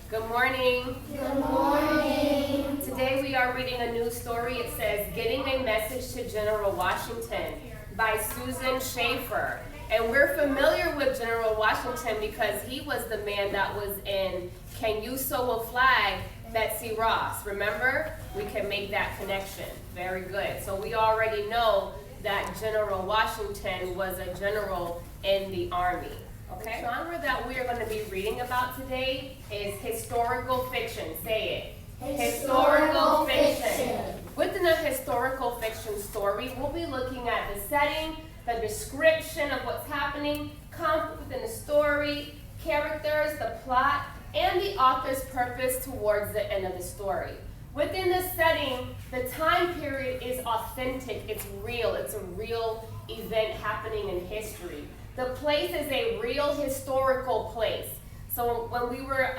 Good morning. Good morning. Today we are reading a new story. It says, Getting a Message to General Washington by Susan Schaefer. And we're familiar with General Washington because he was the man that was in Can You Sew a Flag, Betsy Ross. Remember? We can make that connection. Very good. So we already know that General Washington was a general in the army. Okay? The genre that we are going to be reading about today is historical fiction. Say it. Historical fiction. Within a historical fiction story, we'll be looking at the setting, the description of what's happening, conflict within the story, characters, the plot, and the author's purpose towards the end of the story. Within the setting, the time period is authentic, it's real, it's a real event happening in history. The place is a real historical place. So when we were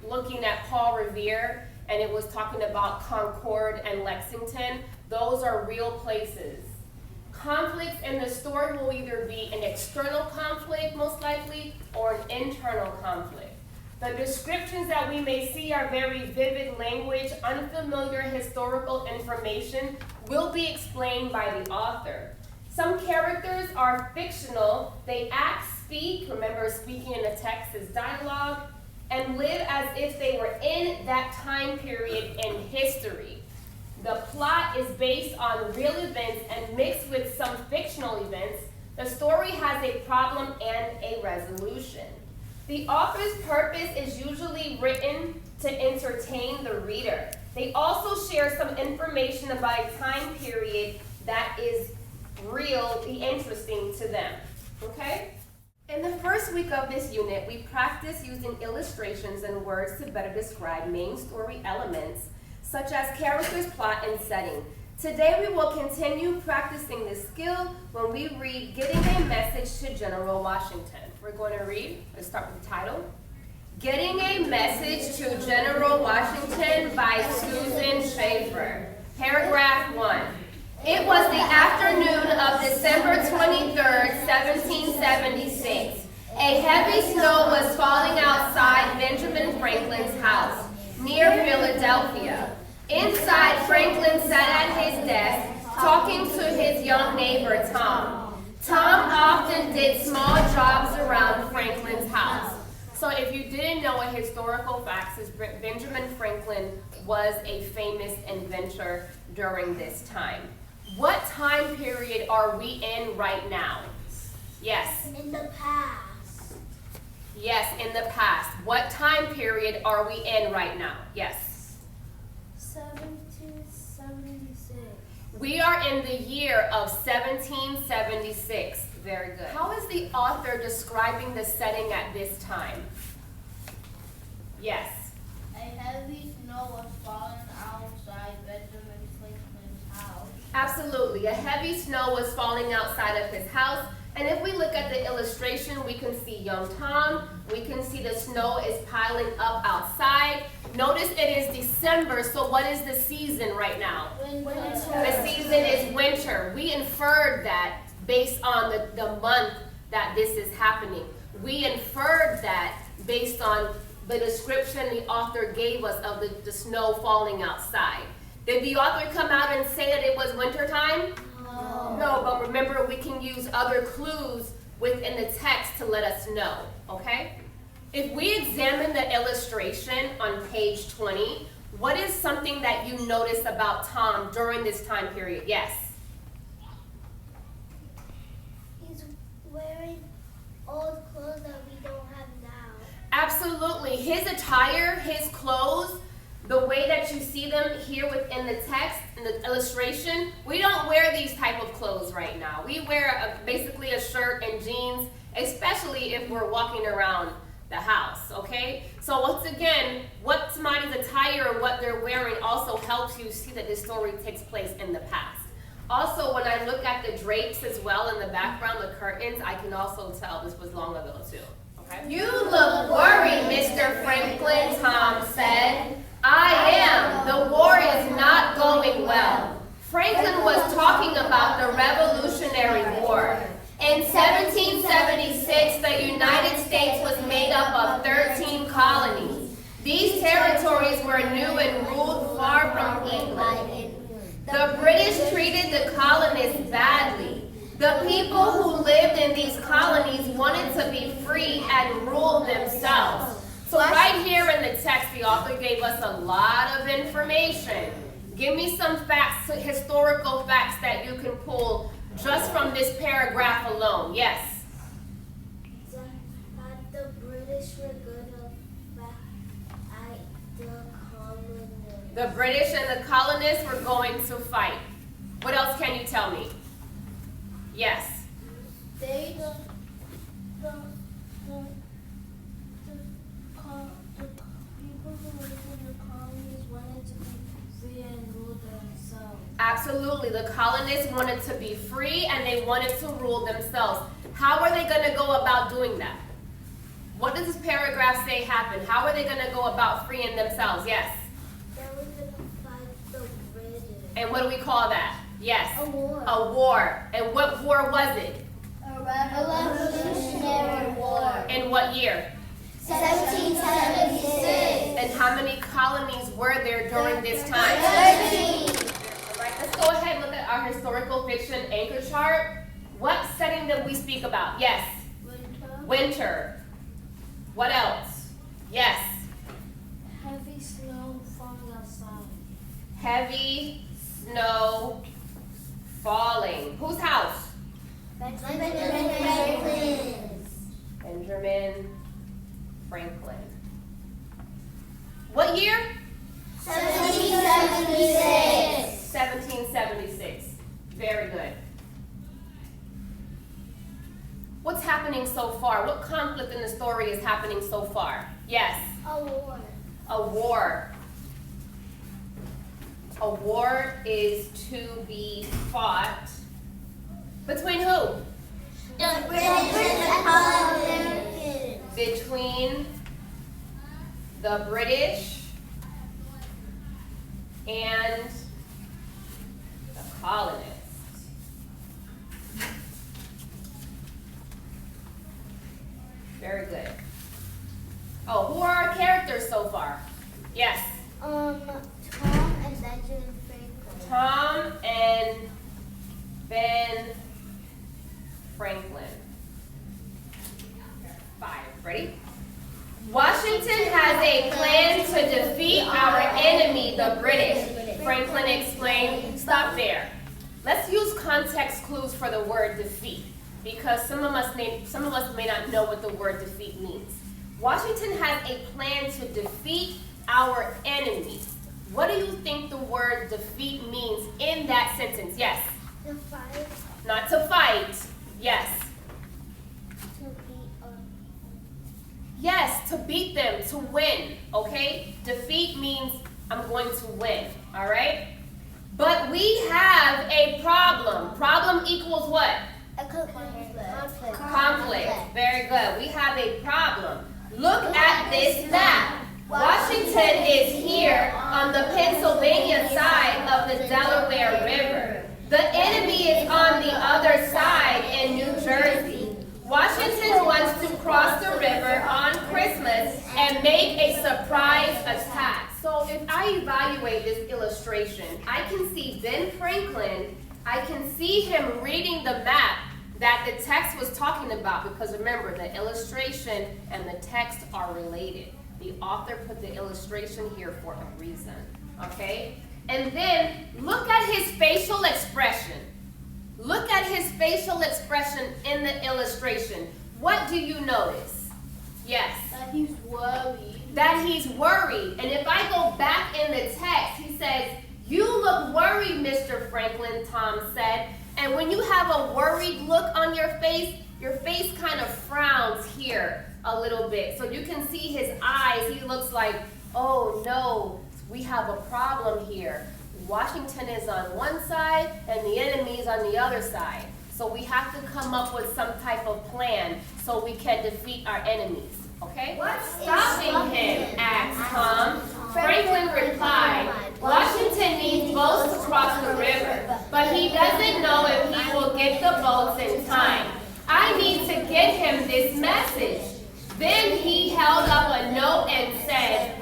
looking at Paul Revere, and it was talking about Concord and Lexington, those are real places. Conflicts in the story will either be an external conflict, most likely, or an internal conflict. The descriptions that we may see are very vivid language, unfamiliar historical information will be explained by the author. Some characters are fictional. They act, speak, remember speaking in the text is dialogue, and live as if they were in that time period in history. The plot is based on real events and mixed with some fictional events. The story has a problem and a resolution. The author's purpose is usually written to entertain the reader. They also share some information about a time period that is really interesting to them. Okay? In the first week of this unit, we practice using illustrations and words to better describe main story elements, such as characters, plot, and setting. Today we will continue practicing this skill when we read Getting a Message to General Washington. We're going to read, let's start with the title. Getting a Message to General Washington by Susan Schaefer. Paragraph 1. It was the afternoon of December 23rd, 1776. A heavy snow was falling outside Benjamin Franklin's house near Philadelphia. Inside, Franklin sat at his desk, talking to his young neighbor, Tom. Tom often did small jobs around Franklin's house. So if you didn't know a historical fact, is Benjamin Franklin was a famous inventor during this time. What time period are we in right now? Yes. In the past. Yes, in the past. What time period are we in right now? Yes. 1776. We are in the year of 1776. Very good. How is the author describing the setting at this time? Yes. A heavy snow was falling outside Benjamin Franklin's house. Absolutely. A heavy snow was falling outside of his house. And if we look at the illustration, we can see young Tom. We can see the snow is piling up outside. Notice it is December, so what is the season right now? Winter. The season is winter. We inferred that based on the month that this is happening. We inferred that based on the description the author gave us of the snow falling outside. Did the author come out and say that it was winter time? No, but remember we can use other clues within the text to let us know, okay? If we examine the illustration on page 20, what is something that you notice about Tom during this time period? Yes? He's wearing old clothes that we don't have now. Absolutely. His attire, his clothes, the way that you see them here within the text and the illustration, we don't wear these type of clothes right now. We wear basically a shirt and jeans, especially if we're walking around the house, okay? So once again, what somebody's attire or what they're wearing also helps you see that this story takes place in the past. Also, when I look at the drapes as well in the background, the curtains, I can also tell this was long ago too, okay? You look worried, Mr. Franklin, Tom said. I am. The war is not going well. Franklin was talking about the Revolutionary War. In 1776, the United States was made up of 13 colonies. These territories were new and ruled far from England. The British treated the colonists badly. The people who lived in these colonies wanted to be free and rule themselves. So right here in the text, the author gave us a lot of information. Give me some facts, historical facts that you can pull just from this paragraph alone. Yes? That the British were good at the colonists. The British and the colonists were going to fight. What else can you tell me? Yes. The people who lived in the colonies wanted to be free and rule themselves. Absolutely. The colonists wanted to be free and they wanted to rule themselves. How are they going to go about doing that? What does this paragraph say happened? How are they going to go about freeing themselves? Yes. They were going to fight the British. And what do we call that? Yes. A war. A war. And what war was it? A revolutionary war. In what year? 1776. And how many colonies were there during this time? 13. All right, let's go ahead and look at our historical fiction anchor chart. What setting did we speak about? Yes. Winter. What else? Yes. Heavy snow falling outside. Heavy snow falling. Whose house? Benjamin Franklin. Benjamin Franklin. What year? 1776. 1776. Very good. What's happening so far? What conflict in the story is happening so far? Yes. A war. A war. A war is to be fought between who? The British and Americans. Between the British and the colonists. Very good. Oh, who are our characters so far? Yes. Tom and Benjamin Franklin. Tom and Ben Franklin. 5. Ready? Washington has a plan to defeat our enemy, the British. Franklin explained. Stop there. Let's use context clues for the word defeat, because some of us may not know what the word defeat means. Washington has a plan to defeat our enemy. What do you think the word defeat means in that sentence? Yes. To fight. Not to fight. Yes. To beat up. Yes, to beat them, to win, okay? Defeat means I'm going to win, all right? But we have a problem. Problem equals what? A conflict. Conflict. Very good. We have a problem. Look at this map. Washington is here on the Pennsylvania side of the Delaware River. The enemy is on the other side in New Jersey. Washington wants to cross the river on Christmas and make a surprise attack. So if I evaluate this illustration, I can see Ben Franklin, I can see him reading the map that the text was talking about, because remember, the illustration and the text are related. The author put the illustration here for a reason, okay? And then look at his facial expression. Look at his facial expression in the illustration. What do you notice? Yes. That he's worried. That he's worried. And if I go back in the text, he says, "You look worried, Mr. Franklin," Tom said. And when you have a worried look on your face kind of frowns here a little bit. So you can see his eyes. He looks like, oh no, we have a problem here. Washington is on one side and the enemy is on the other side. So we have to come up with some type of plan so we can defeat our enemies. Okay? What's stopping him? Asked Tom. Franklin replied, "Washington needs boats to cross the river, but he doesn't know if he will get the boats in time. I need to get him this message." Then he held up a note and said,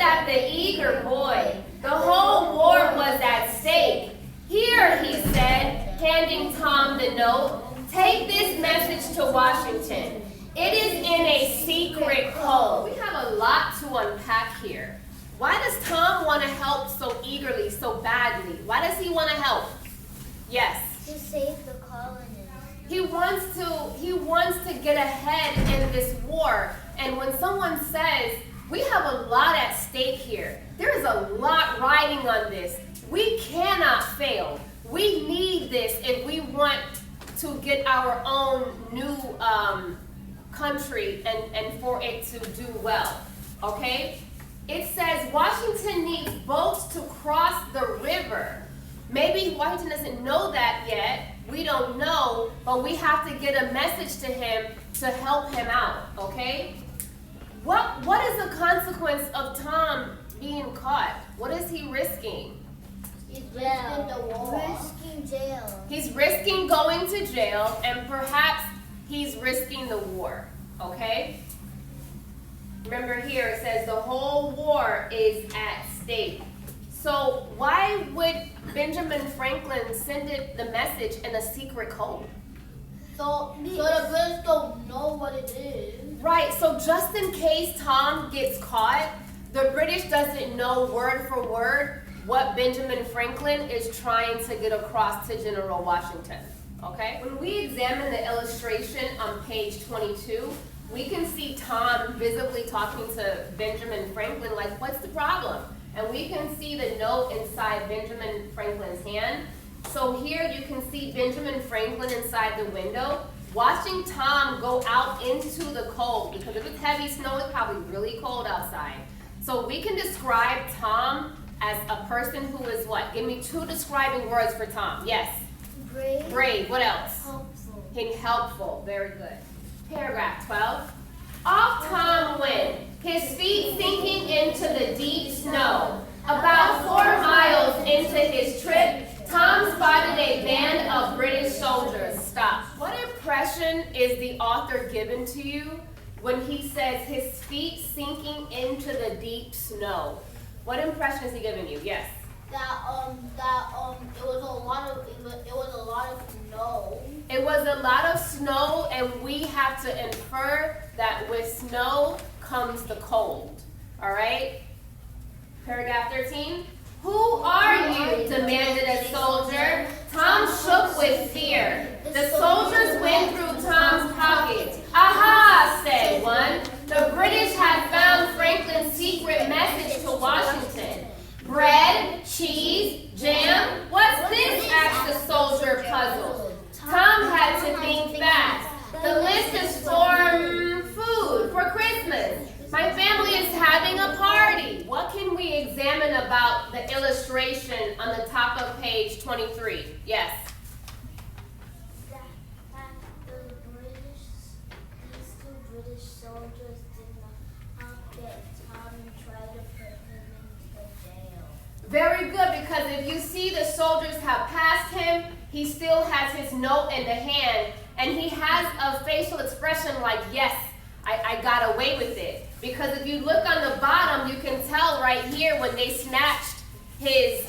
at the eager boy. The whole war was at stake. Here, he said, handing Tom the note, take this message to Washington. It is in a secret code. We have a lot to unpack here. Why does Tom want to help so eagerly, so badly? Why does he want to help? Yes. To save the colonies. He wants to get ahead in this war. And when someone says, we have a lot at stake here, there is a lot riding on this. We cannot fail. We need this if we want to get our own new country and for it to do well. Okay? It says Washington needs boats to cross the river. Maybe Washington doesn't know that yet. We don't know, but we have to get a message to him to help him out, okay? What is the consequence of Tom being caught? What is he risking? He's risking the war. Risking jail. He's risking going to jail, and perhaps he's risking the war, okay? Remember here, it says the whole war is at stake. So why would Benjamin Franklin send the message in a secret code? So the British don't know what it is. Right, so just in case Tom gets caught, the British doesn't know word for word what Benjamin Franklin is trying to get across to General Washington, okay? When we examine the illustration on page 22, we can see Tom visibly talking to Benjamin Franklin like, what's the problem? And we can see the note inside Benjamin Franklin's hand. So here you can see Benjamin Franklin inside the window, watching Tom go out into the cold, because if it's heavy snow, it's probably really cold outside. So we can describe Tom as a person who is what? Give me 2 describing words for Tom. Yes. Brave. Brave. What else? Helpful. Helpful. Very good. Paragraph 12. Off Tom went, his feet sinking into the deep snow. About 4 miles into his trip, Tom spotted a band of British soldiers. Stop. What impression is the author given to you when he says his feet sinking into the deep snow? What impression is he giving you? Yes. It was a lot of snow. It was a lot of snow, and we have to infer that with snow comes the cold. All right? Paragraph 13. Who are you? Demanded a soldier. Tom shook with fear. The soldiers went through Tom's pockets. Aha, said one. The British had found Franklin's secret message to Washington. Bread, cheese, jam. What's this? Asked the soldier, puzzled. Tom had to think fast. The list is for food for Christmas. My family is having a party. What can we examine about the illustration on the top of page 23? Yes. That these 2 British soldiers did not get Tom and try to put him into jail. Very good, because if you see the soldiers have passed him, he still has his note in the hand, and he has a facial expression like, yes, I got away with it. Because if you look on the bottom, you can tell right here when they snatched his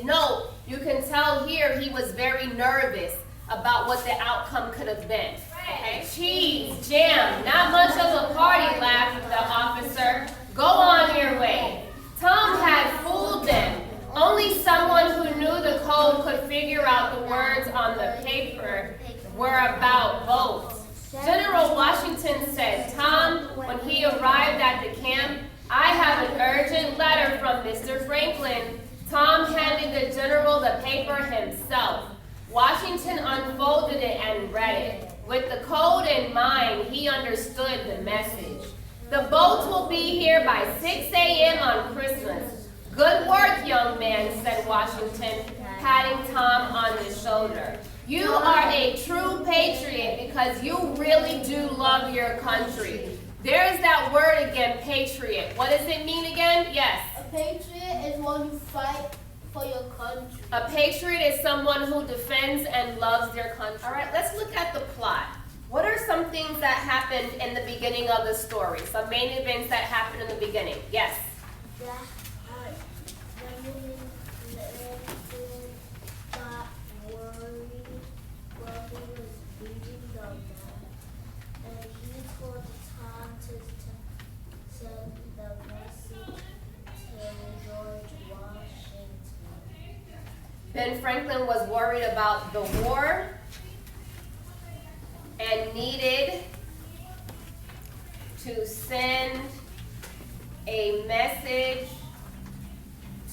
note, you can tell here he was very nervous about what the outcome could have been. Okay? Cheese, jam, not much of a party, laughed the officer. Go on your way. Tom had fooled them. Only someone who knew the code could figure out the words on the paper were about boats. General Washington said, Tom, when he arrived at the camp, I have an urgent letter from Mr. Franklin. Tom handed the general the paper himself. Washington unfolded it and read it. With the code in mind, he understood the message. The boats will be here by 6 a.m. on Christmas. Good work, young man, said Washington, patting Tom on the shoulder. You are a true patriot because you really do love your country. There's that word again, patriot. What does it mean again? Yes. A patriot is one who fights for your country. A patriot is someone who defends and loves their country. All right, let's look at the plot. What are some things that happened in the beginning of the story? Some main events that happened in the beginning? Yes. The Benjamin Franklin got worried while he was reading the map, and he told Tom to send the message to George Washington. Ben Franklin was worried about the war and needed to send a message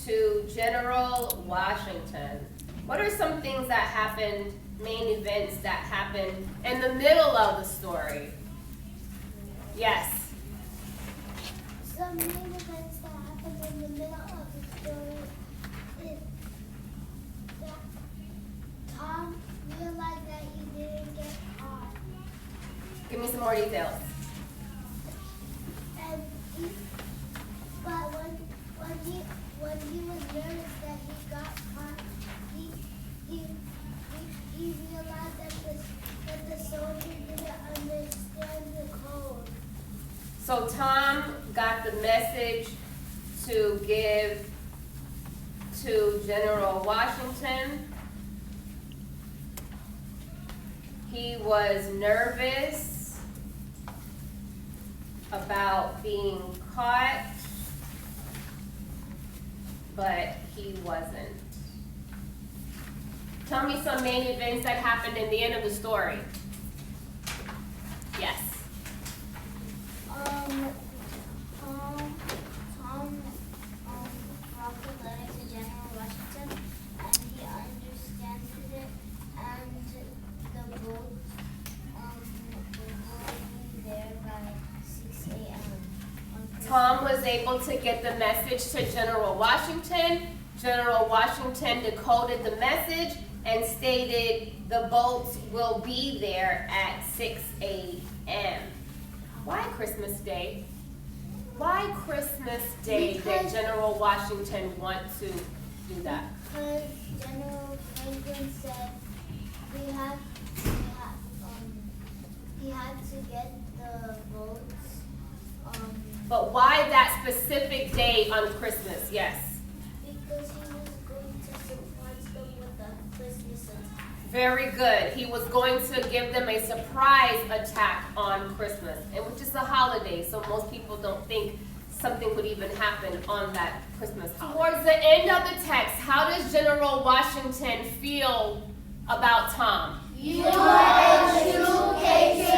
to General Washington. What are some things that happened, main events that happened in the middle of the story? Yes. Some main events that happened in the middle of the story is that Tom realized that he didn't get caught. Give me some more details. And but when he was nervous that he got caught, he realized that the soldier didn't understand the code. So Tom got the message to give to General Washington. He was nervous about being caught, but he wasn't. Tell me some main events that happened in the end of the story. Yes. Tom wrote the letter to General Washington, and he understood it, and the boat will be there by 6 a.m. Tom was able to get the message to General Washington. General Washington decoded the message and stated the boats will be there at 6 a.m. Why Christmas Day? Why Christmas Day did General Washington want to do that? Because General Franklin said he had to get the boats. But why that specific day on Christmas? Yes. Because he was going to surprise them with a Christmas attack. Very good. He was going to give them a surprise attack on Christmas, and which is a holiday, so most people don't think something would even happen on that Christmas holiday. Towards the end of the text, how does General Washington feel about Tom? You are educated.